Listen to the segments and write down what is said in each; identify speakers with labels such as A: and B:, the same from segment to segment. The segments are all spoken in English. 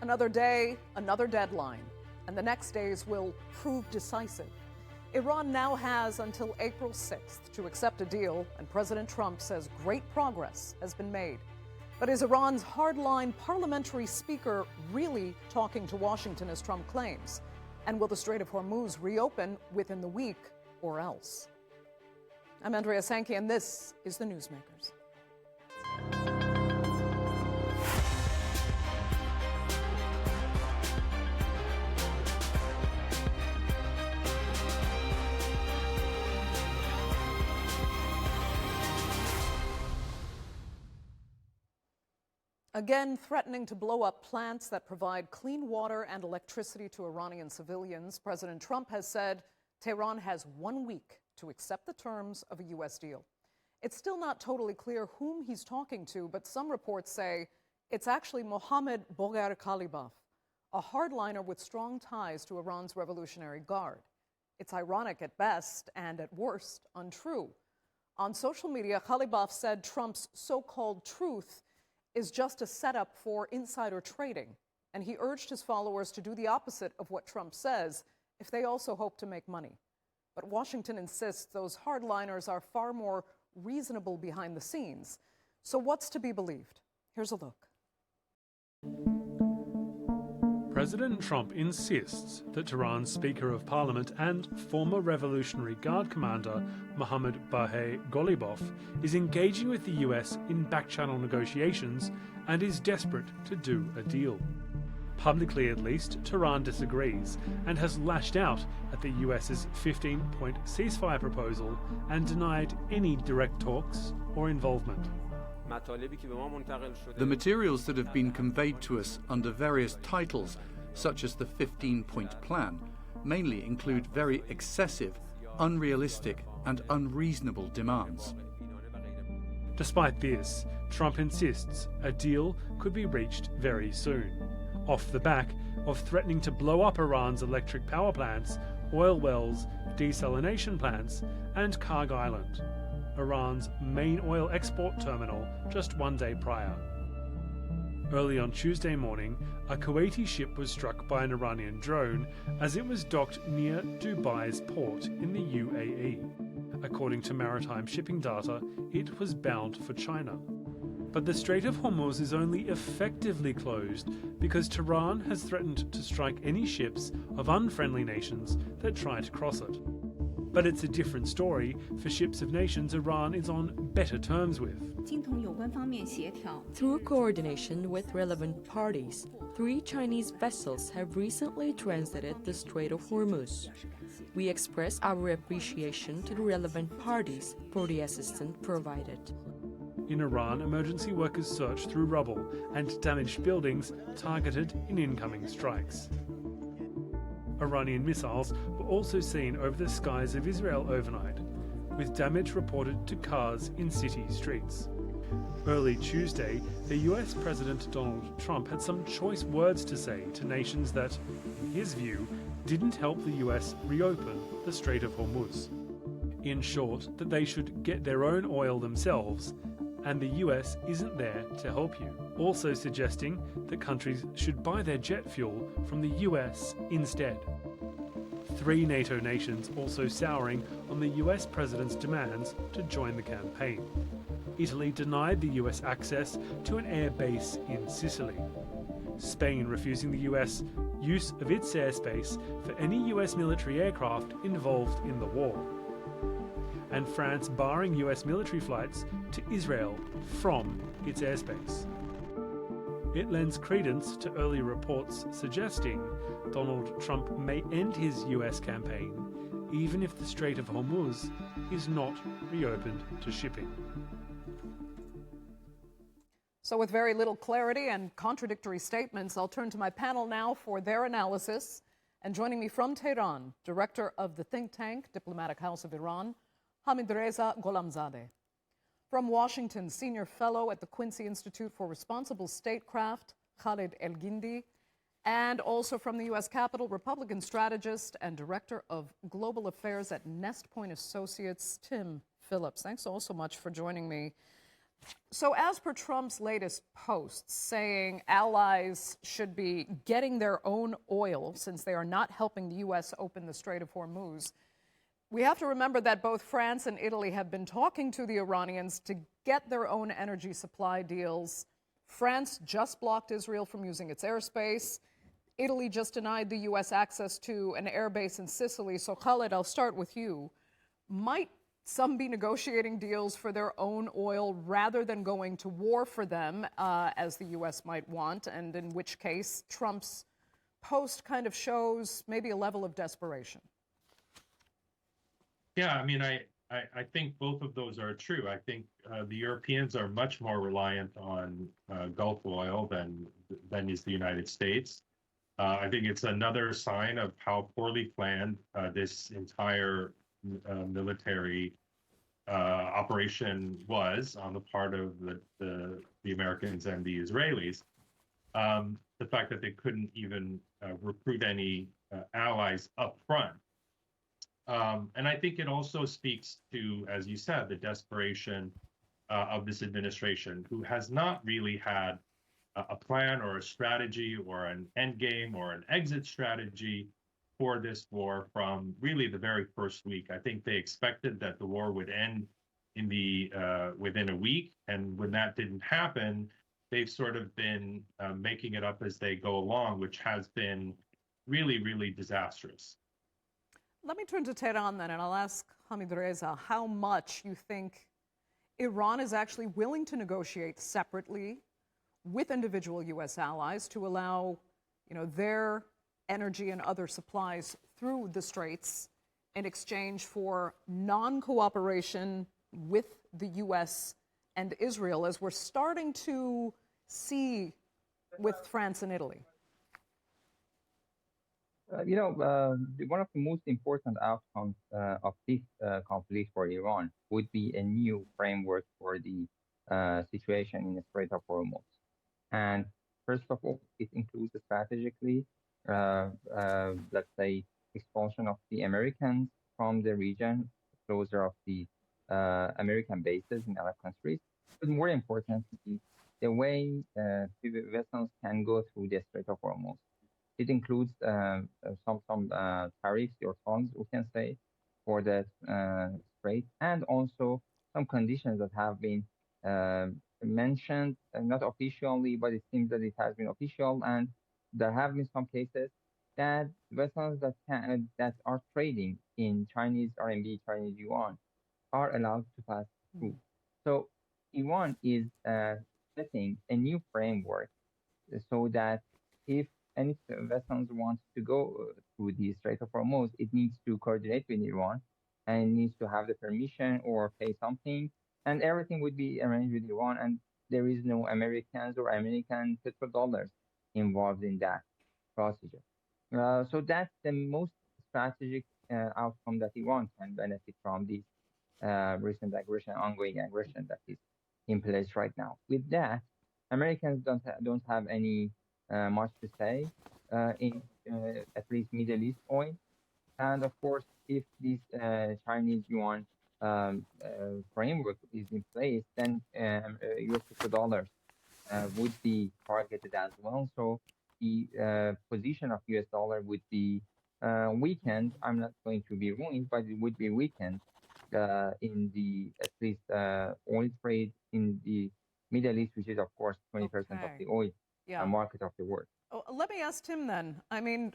A: Another day, another deadline, and the next days will prove decisive. Iran now has until April 6th to accept a deal, and President Trump says great progress has been made. But is Iran's hardline parliamentary speaker really talking to Washington as Trump claims? And will the Strait of Hormuz reopen within the week or else? I'm Andrea Sankey, and this is the Newsmakers. Again, threatening to blow up plants that provide clean water and electricity to Iranian civilians, President Trump has said Tehran has 1 week to accept the terms of a U.S. deal. It's still not totally clear whom he's talking to, but some reports say it's actually Mohammad-Bagher Ghalibaf, a hardliner with strong ties to Iran's Revolutionary Guard. It's ironic at best and at worst untrue. On social media, Ghalibaf said Trump's so-called truth is just a setup for insider trading, and he urged his followers to do the opposite of what Trump says if they also hope to make money. But Washington insists those hardliners are far more reasonable behind the scenes. So what's to be believed? Here's a look.
B: President Trump insists that Tehran's Speaker of Parliament and former Revolutionary Guard commander Mohammad-Bagher Ghalibaf is engaging with the US in back-channel negotiations and is desperate to do a deal. Publicly at least, Tehran disagrees and has lashed out at the US's 15-point ceasefire proposal and denied any direct talks or involvement.
C: The materials that have been conveyed to us under various titles, such as the 15-point plan, mainly include very excessive, unrealistic and unreasonable demands.
B: Despite this, Trump insists a deal could be reached very soon, off the back of threatening to blow up Iran's electric power plants, oil wells, desalination plants and Karg Island, Iran's main oil export terminal, just 1 day prior. Early on Tuesday morning, a Kuwaiti ship was struck by an Iranian drone as it was docked near Dubai's port in the UAE. According to maritime shipping data, it was bound for China. But the Strait of Hormuz is only effectively closed because Tehran has threatened to strike any ships of unfriendly nations that try to cross it. But it's a different story for ships of nations Iran is on better terms with.
D: Through coordination with relevant parties, 3 Chinese vessels have recently transited the Strait of Hormuz. We express our appreciation to the relevant parties for the assistance provided.
B: In Iran, emergency workers search through rubble and damaged buildings targeted in incoming strikes. Iranian missiles were also seen over the skies of Israel overnight, with damage reported to cars in city streets. Early Tuesday, the US President Donald Trump had some choice words to say to nations that, in his view, didn't help the US reopen the Strait of Hormuz. In short, that they should get their own oil themselves, and the US isn't there to help you. Also suggesting that countries should buy their jet fuel from the US instead. 3 NATO nations also souring on the US president's demands to join the campaign. Italy denied the US access to an air base in Sicily. Spain refusing the US use of its airspace for any US military aircraft involved in the war. And France barring US military flights to Israel from its airspace. It lends credence to early reports suggesting Donald Trump may end his US campaign even if the Strait of Hormuz is not reopened to shipping.
A: So with very little clarity and contradictory statements, I'll turn to my panel now for their analysis. And joining me from Tehran, director of the think tank Diplomatic House of Iran, Hamidreza Gholamzadeh. From Washington, senior fellow at the Quincy Institute for Responsible Statecraft, Khalid El-Gindi. And also from the U.S. Capitol, Republican strategist and director of global affairs at Nest Point Associates, Tim Phillips. Thanks all so much for joining me. So, as per Trump's latest posts saying allies should be getting their own oil since they are not helping the U.S. open the Strait of Hormuz, we have to remember that both France and Italy have been talking to the Iranians to get their own energy supply deals. France just blocked Israel from using its airspace. Italy just denied the U.S. access to an airbase in Sicily. So, Khaled, I'll start with you. Might some be negotiating deals for their own oil rather than going to war for them, as the U.S. might want, and in which case Trump's post kind of shows maybe a level of desperation?
E: Yeah, I mean, I think both of those are true. I think the Europeans are much more reliant on Gulf oil than is the United States. I think it's another sign of how poorly planned this entire military operation was on the part of the Americans and the Israelis. The fact that they couldn't even recruit any allies up front. And I think it also speaks to, as you said, the desperation of this administration, who has not really had a plan or a strategy or an end game or an exit strategy for this war from really the very first week. I think they expected that the war would end in within a week, and when that didn't happen, they've sort of been making it up as they go along, which has been really, really disastrous.
A: Let me turn to Tehran then, and I'll ask Hamidreza how much you think Iran is actually willing to negotiate separately with individual U.S. allies to allow, their energy and other supplies through the straits in exchange for non-cooperation with the U.S. and Israel, as we're starting to see with France and Italy.
F: One of the most important outcomes of this conflict for Iran would be a new framework for the situation in the Strait of Hormuz. And first of all, it includes strategically, let's say, expulsion of the Americans from the region, closure of the American bases in other countries. But more importantly, the way vessels can go through the Strait of Hormuz. It includes some tariffs or tolls, we can say, for the strait, and also some conditions that have been mentioned, not officially, but it seems that it has been official, and there have been some cases that vessels that are trading in Chinese RMB, Chinese yuan, are allowed to pass through. So Iran is setting a new framework so that if any vessels want to go through the Strait of Hormuz, it needs to coordinate with Iran and needs to have the permission or pay something, and everything would be arranged with Iran, and there is no Americans or American petrodollars involved in that procedure. So that's the most strategic outcome that Iran can benefit from this recent aggression, ongoing aggression that is in place right now. With that, Americans don't have any much to say in at least Middle East oil. And of course, if this Chinese yuan framework is in place, then US petrodollars would be targeted as well. So the position of US dollar would be weakened. I'm not going to be ruined, but it would be weakened in the at least oil trade in the Middle East, which is of course 20% of the oil market of the world.
A: Oh, let me ask Tim then. I mean,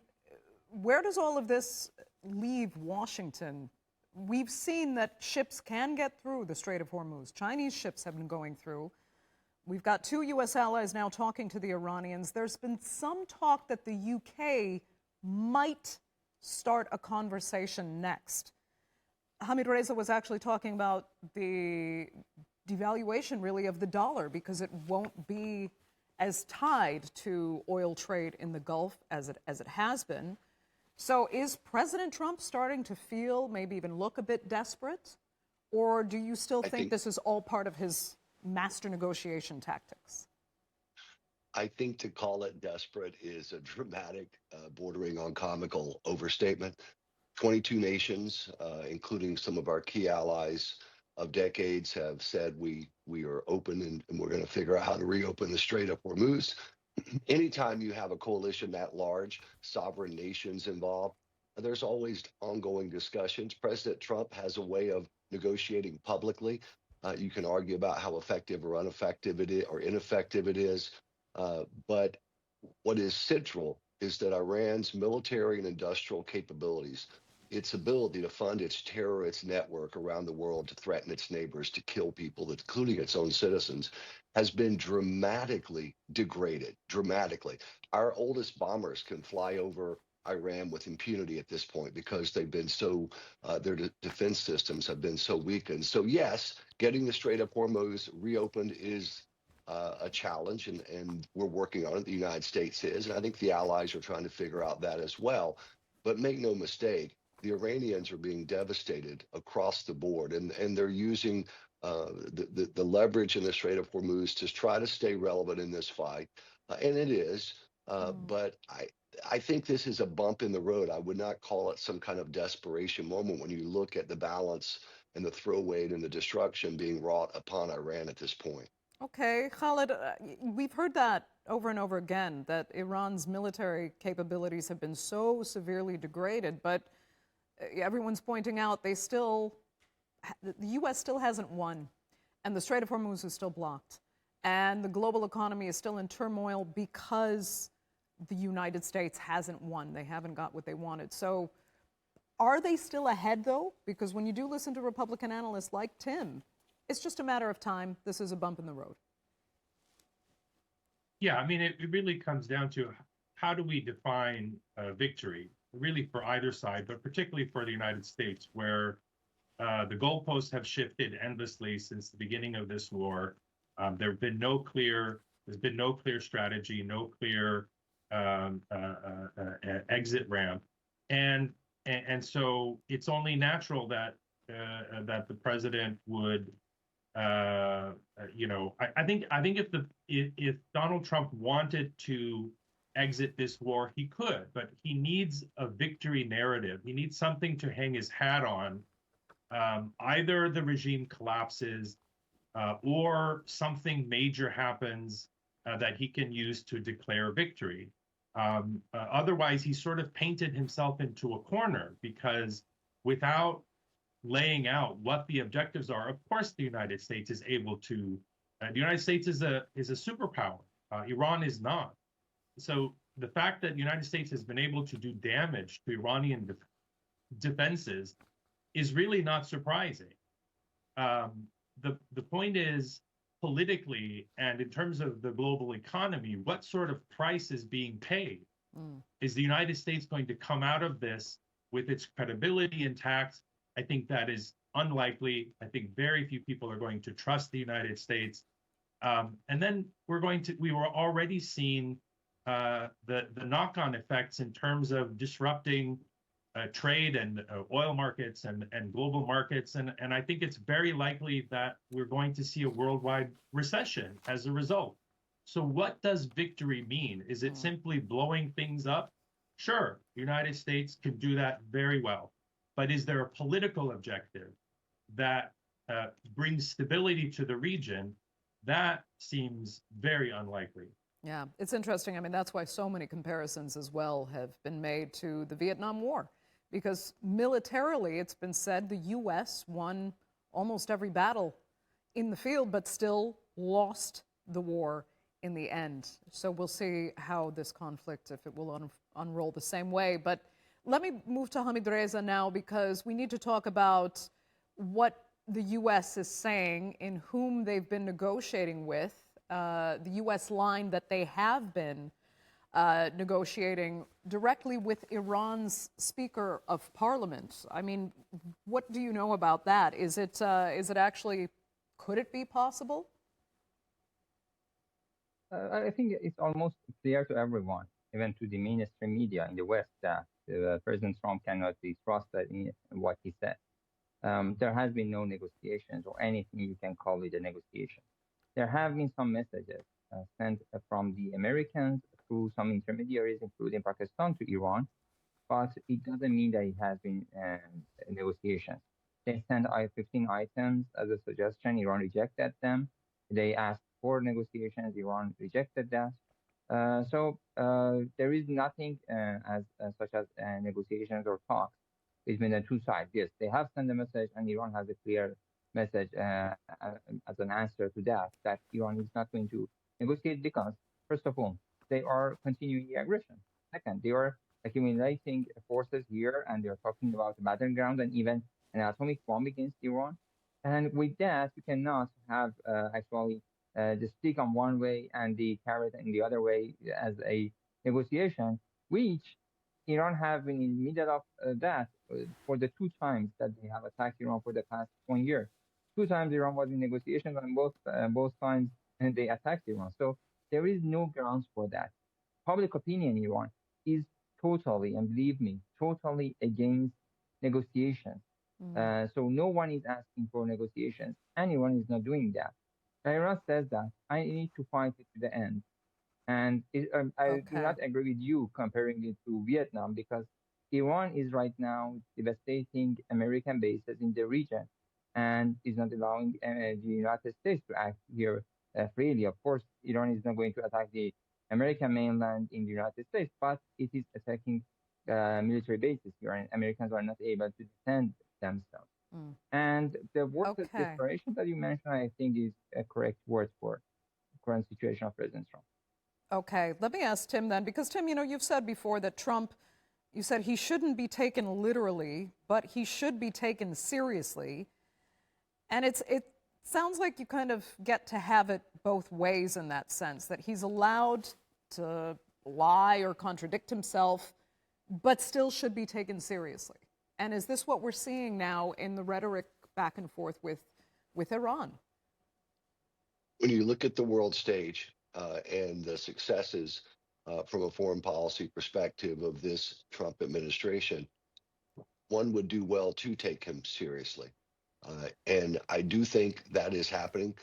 A: where does all of this leave Washington? We've seen that ships can get through the Strait of Hormuz. Chinese ships have been going through. We've got 2 U.S. allies now talking to the Iranians. There's been some talk that the UK might start a conversation next. Hamidreza was actually talking about the devaluation, really, of the dollar because it won't be as tied to oil trade in the Gulf as it has been. So is President Trump starting to feel, maybe even look a bit desperate? Or do you still think this is all part of his master negotiation tactics?
G: I think to call it desperate is a dramatic, bordering on comical overstatement. 22 nations, including some of our key allies, of decades have said we are open and we're going to figure out how to reopen the Strait of Hormuz. Anytime you have a coalition that large, sovereign nations involved, there's always ongoing discussions. President Trump has a way of negotiating publicly. You can argue about how effective or ineffective it is. But what is central is that Iran's military and industrial capabilities, its ability to fund its terrorist network around the world to threaten its neighbors, to kill people, including its own citizens, has been dramatically degraded. Dramatically. Our oldest bombers can fly over Iran with impunity at this point because they've been so, their defense systems have been so weakened. So yes, getting the Strait of Hormuz reopened is a challenge, and we're working on it. The United States is, and I think the allies are trying to figure out that as well. But make no mistake, the Iranians are being devastated across the board, and they're using the leverage in the Strait of Hormuz to try to stay relevant in this fight, and it is. But I think this is a bump in the road. I would not call it some kind of desperation moment when you look at the balance and the throw weight and the destruction being wrought upon Iran at this point.
A: Okay, Khalid, we've heard that over and over again, that Iran's military capabilities have been so severely degraded, but everyone's pointing out the U.S. still hasn't won, and the Strait of Hormuz is still blocked, and the global economy is still in turmoil because the United States hasn't won. They haven't got what they wanted. So are they still ahead, though? Because when you do listen to Republican analysts like Tim, it's just a matter of time. This is a bump in the road.
E: Yeah, I mean, it really comes down to how do we define victory, really for either side, but particularly for the United States, where the goalposts have shifted endlessly since the beginning of this war. There's been no clear strategy, no clear exit ramp, and so it's only natural that the president would. I think if Donald Trump wanted to exit this war, he could, but he needs a victory narrative. He needs something to hang his hat on. Either the regime collapses, or something major happens that he can use to declare victory. Otherwise, he sort of painted himself into a corner, because without laying out what the objectives are, of course, the United States is able to. The United States is a superpower. Iran is not. So the fact that the United States has been able to do damage to Iranian defenses is really not surprising. The point is, politically and in terms of the global economy, what sort of price is being paid? Is the United States going to come out of this with its credibility intact? I think that is unlikely. I think very few people are going to trust the United States. And then we were already seeing the knock-on effects in terms of disrupting trade and oil markets and global markets. And I think it's very likely that we're going to see a worldwide recession as a result. So what does victory mean? Is it simply blowing things up? Sure, the United States can do that very well. But is there a political objective that brings stability to the region? That seems very unlikely.
A: Yeah, it's interesting. I mean, that's why so many comparisons as well have been made to the Vietnam War. Because militarily, it's been said the U.S. won almost every battle in the field, but still lost the war in the end. So we'll see how this conflict, if it will unroll the same way. But let me move to Hamidreza now, because we need to talk about what the U.S. is saying, in whom they've been negotiating with, the U.S. line that they have been negotiating directly with Iran's Speaker of Parliament. I mean, what do you know about that? Is it actually, could it be possible?
F: I think it's almost clear to everyone, even to the mainstream media in the West, that President Trump cannot be trusted in what he said. There has been no negotiations or anything you can call it a negotiation. There have been some messages sent from the Americans through some intermediaries, including Pakistan, to Iran, but it doesn't mean that it has been negotiations. They sent 15 items as a suggestion. Iran rejected them. They asked for negotiations. Iran rejected that. So there is nothing such as negotiations or talks between the two sides. Yes, they have sent a message, and Iran has a clear message as an answer to that Iran is not going to negotiate because, first of all, they are continuing the aggression. Second, they are accumulating forces here, and they are talking about the battleground and even an atomic bomb against Iran. And with that, you cannot have actually the stick on one way and the carrot in the other way as a negotiation, which Iran have been in the middle of that for the two times that they have attacked Iran for the past 1 year. Two times Iran was in negotiations, and both times and they attacked Iran. So there is no grounds for that. Public opinion in Iran is totally, and believe me, totally against negotiations. So no one is asking for negotiations. Anyone is not doing that. Iran says that I need to fight it to the end. And I do not agree with you comparing it to Vietnam, because Iran is right now devastating American bases in the region and is not allowing the United States to act here freely. Of course, Iran is not going to attack the American mainland in the United States, but it is attacking military bases here, and Americans are not able to defend themselves. And the word desperation that you mentioned, I think, is a correct word for the current situation of President Trump.
A: Okay, let me ask Tim then, because Tim, you know, you've said before that Trump, you said he shouldn't be taken literally, but he should be taken seriously. And it sounds like you kind of get to have it both ways in that sense, that he's allowed to lie or contradict himself, but still should be taken seriously. And is this what we're seeing now in the rhetoric back and forth with Iran?
G: When you look at the world stage and the successes from a foreign policy perspective of this Trump administration, one would do well to take him seriously. And I do think that is happening.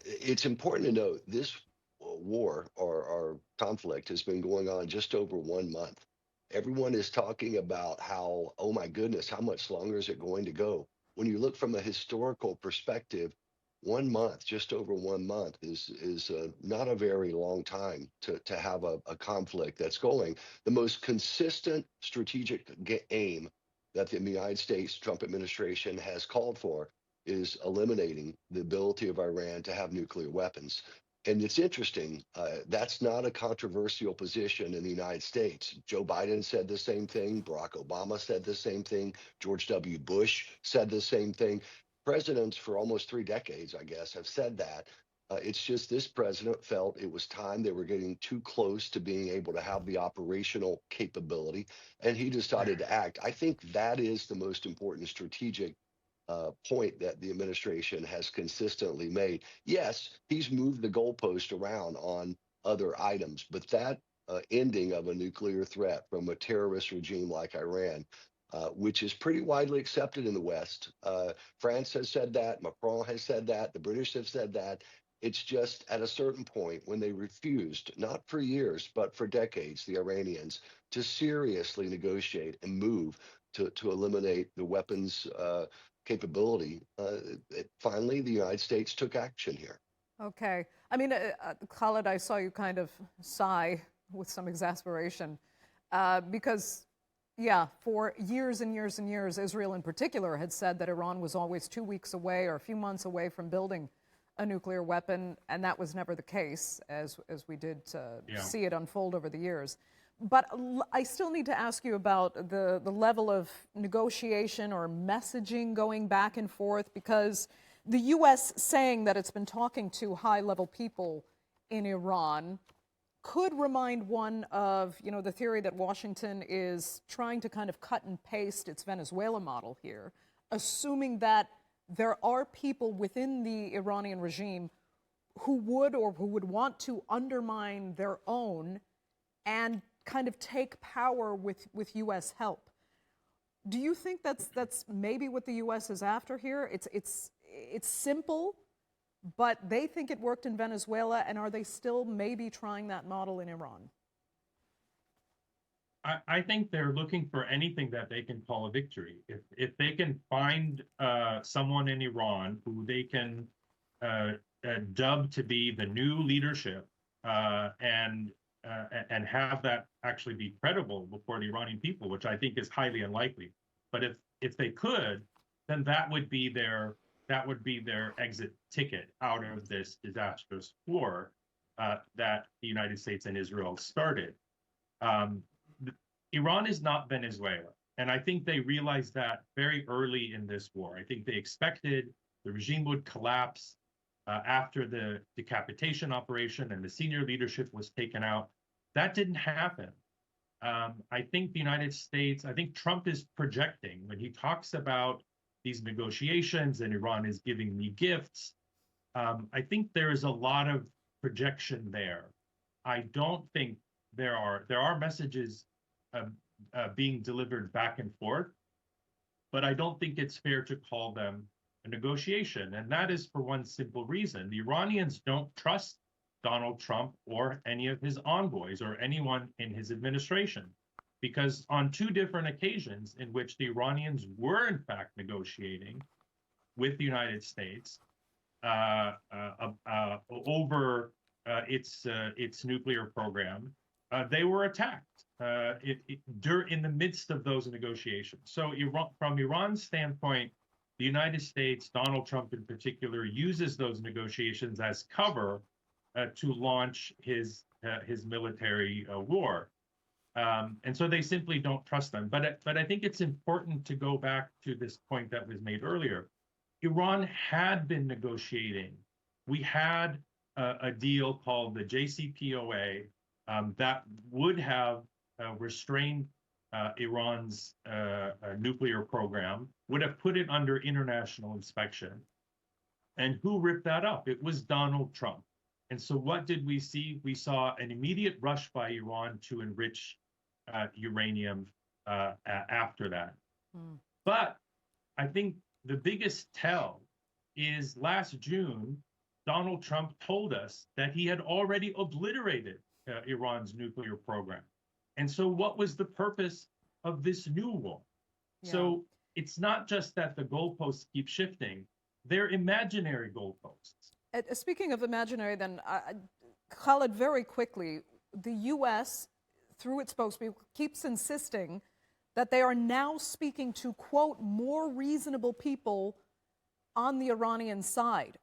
G: It's important to note this war or conflict has been going on just over 1 month. Everyone is talking about how, oh my goodness, how much longer is it going to go? When you look from a historical perspective, 1 month, just over 1 month, is not a very long time to have a conflict that's going. The most consistent strategic aim that the United States Trump administration has called for is eliminating the ability of Iran to have nuclear weapons. And it's interesting, that's not a controversial position in the United States. Joe Biden said the same thing. Barack Obama said the same thing. George W. Bush said the same thing. Presidents for almost 3 decades, I guess, have said that. It's just this president felt it was time. They were getting too close to being able to have the operational capability, and he decided to act. I think that is the most important strategic point that the administration has consistently made. Yes, he's moved the goalpost around on other items, but that ending of a nuclear threat from a terrorist regime like Iran, which is pretty widely accepted in the West. France has said that, Macron has said that, the British have said that. It's just at a certain point when they refused, not for years, but for decades, the Iranians, to seriously negotiate and move to eliminate the weapons capability, finally the United States took action here.
A: Okay. I mean, Khalid, I saw you kind of sigh with some exasperation because, yeah, for years and years and years, Israel in particular had said that Iran was always 2 weeks away or a few months away from building a nuclear weapon, and that was never the case, as we did see it unfold over the years. But I still need to ask you about the level of negotiation or messaging going back and forth, because the U.S. saying that it's been talking to high-level people in Iran could remind one of, you know, the theory that Washington is trying to kind of cut and paste its Venezuela model here, assuming that there are people within the Iranian regime who would want to undermine their own and kind of take power with U.S. help. Do you think that's maybe what the U.S. is after here? It's simple, but they think it worked in Venezuela, and are they still maybe trying that model in Iran?
E: I think they're looking for anything that they can call a victory. If they can find someone in Iran who they can dub to be the new leadership and have that actually be credible before the Iranian people, which I think is highly unlikely. But if they could, then that would be their exit ticket out of this disastrous war that the United States and Israel started. Iran is not Venezuela. And I think they realized that very early in this war. I think they expected the regime would collapse after the decapitation operation and the senior leadership was taken out. That didn't happen. I think the United States, I think Trump is projecting when he talks about these negotiations and Iran is giving me gifts. I think there is a lot of projection there. I don't think there are messages being delivered back and forth, but I don't think it's fair to call them a negotiation. And that is for one simple reason. The Iranians don't trust Donald Trump or any of his envoys or anyone in his administration, because on two different occasions in which the Iranians were in fact negotiating with the United States over its nuclear program, they were attacked in the midst of those negotiations. So from Iran's standpoint, the United States, Donald Trump in particular, uses those negotiations as cover to launch his military war. And so they simply don't trust them. But I think it's important to go back to this point that was made earlier. Iran had been negotiating. We had a deal called the JCPOA that would have restrained Iran's nuclear program, would have put it under international inspection. And who ripped that up? It was Donald Trump. And so what did we see? We saw an immediate rush by Iran to enrich uranium after that. But I think the biggest tell is last June, Donald Trump told us that he had already obliterated Iran's nuclear program. And so what was the purpose of this new war? Yeah. So it's not just that the goalposts keep shifting, they're imaginary goalposts.
A: Speaking of imaginary, then, Khalid, very quickly, the U.S., through its spokespeople, keeps insisting that they are now speaking to, quote, more reasonable people on the Iranian side.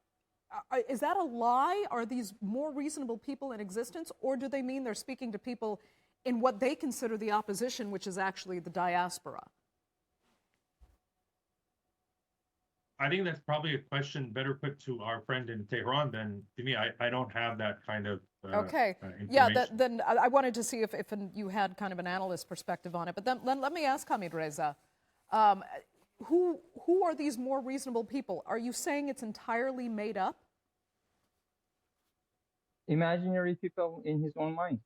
A: Is that a lie? Are these more reasonable people in existence, or do they mean they're speaking to people in what they consider the opposition, which is actually the diaspora?
E: I think that's probably a question better put to our friend in Tehran than to me. I don't have that kind of
A: okay. Yeah, then I wanted to see if you had kind of an analyst perspective on it. But then let me ask Hamidreza, who are these more reasonable people? Are you saying it's entirely made up?
F: Imaginary people in his own mind.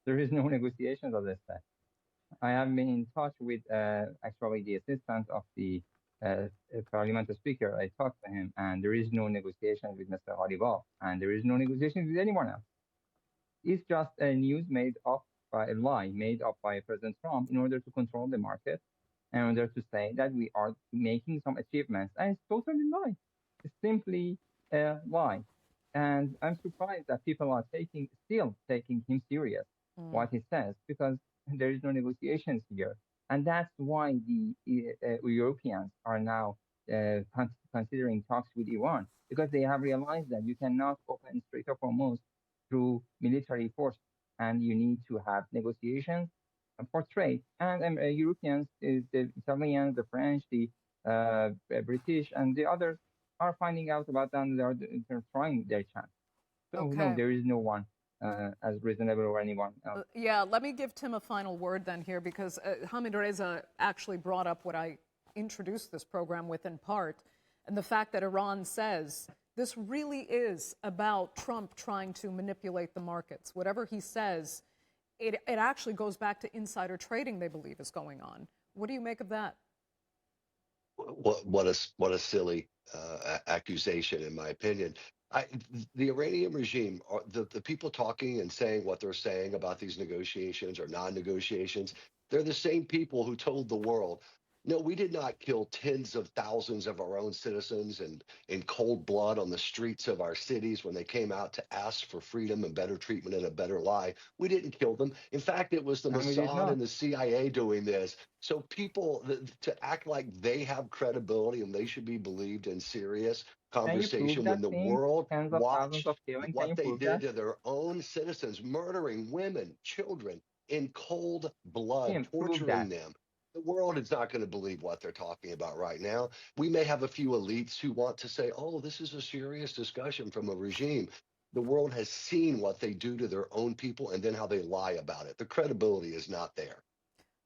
F: There is no negotiations of this type. I have been in touch with actually the assistant of the parliamentary speaker. I talked to him, and there is no negotiation with Mr. Ghalibaf, and there is no negotiation with anyone else. It's just a news made up by a lie made up by President Trump in order to control the market, in order to say that we are making some achievements, and it's totally lie. It's simply a lie, and I'm surprised that people are still taking him serious. What he says, because there is no negotiations here. And that's why the Europeans are now considering talks with Iran, because they have realized that you cannot open Strait of Hormuz through military force, and you need to have negotiations for trade. And Europeans, the Italians, the French, the British, and the others are finding out about that, and they're trying their chance. So okay. No, there is no one as reasonable or anyone else.
A: Yeah, let me give Tim a final word then here, because Hamidreza actually brought up what I introduced this program with in part, and the fact that Iran says this really is about Trump trying to manipulate the markets. Whatever he says, it actually goes back to insider trading they believe is going on. What do you make of that?
G: What a silly accusation, in my opinion. I, the Iranian regime, the people talking and saying what they're saying about these negotiations or non-negotiations, they're the same people who told the world, no, we did not kill tens of thousands of our own citizens and in cold blood on the streets of our cities when they came out to ask for freedom and better treatment and a better life. We didn't kill them. In fact, it was the
F: And we did
G: Mossad
F: not.
G: and the CIA doing this. So people to act like they have credibility and they should be believed in serious
F: Can you prove
G: conversation when
F: that
G: the
F: thing?
G: world
F: Tens of thousands of
G: watched
F: killing. Can
G: what
F: you
G: they
F: prove
G: did
F: that?
G: to their own citizens, murdering women, children in cold blood,
F: Tim, prove that.
G: torturing them. The world is not going to believe what they're talking about right now. We may have a few elites who want to say, oh, this is a serious discussion from a regime. The world has seen what they do to their own people and then how they lie about it. The credibility is not there.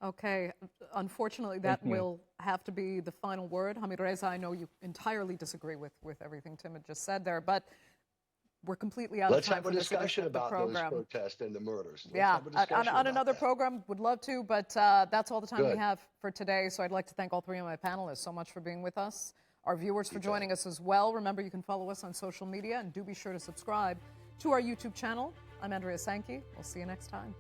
A: Okay, unfortunately, that will have to be the final word. Hamidreza, I know you entirely disagree with everything Tim had just said there, but we're completely out
G: Let's
A: of time
G: have a
A: for this
G: discussion
A: edition of the
G: about those
A: program.
G: protests and the murders. Let's
A: Yeah,
G: have a discussion
A: on
G: about
A: another
G: that.
A: program, would love to, but that's all the time we
G: Good.
A: have for today. So I'd like to thank all three of my panelists so much for being with us. Our viewers for
G: You
A: joining us as well. Remember, you can follow us on social media, and do be sure to subscribe to our YouTube channel. I'm Andrea Sankey. We'll see you next time.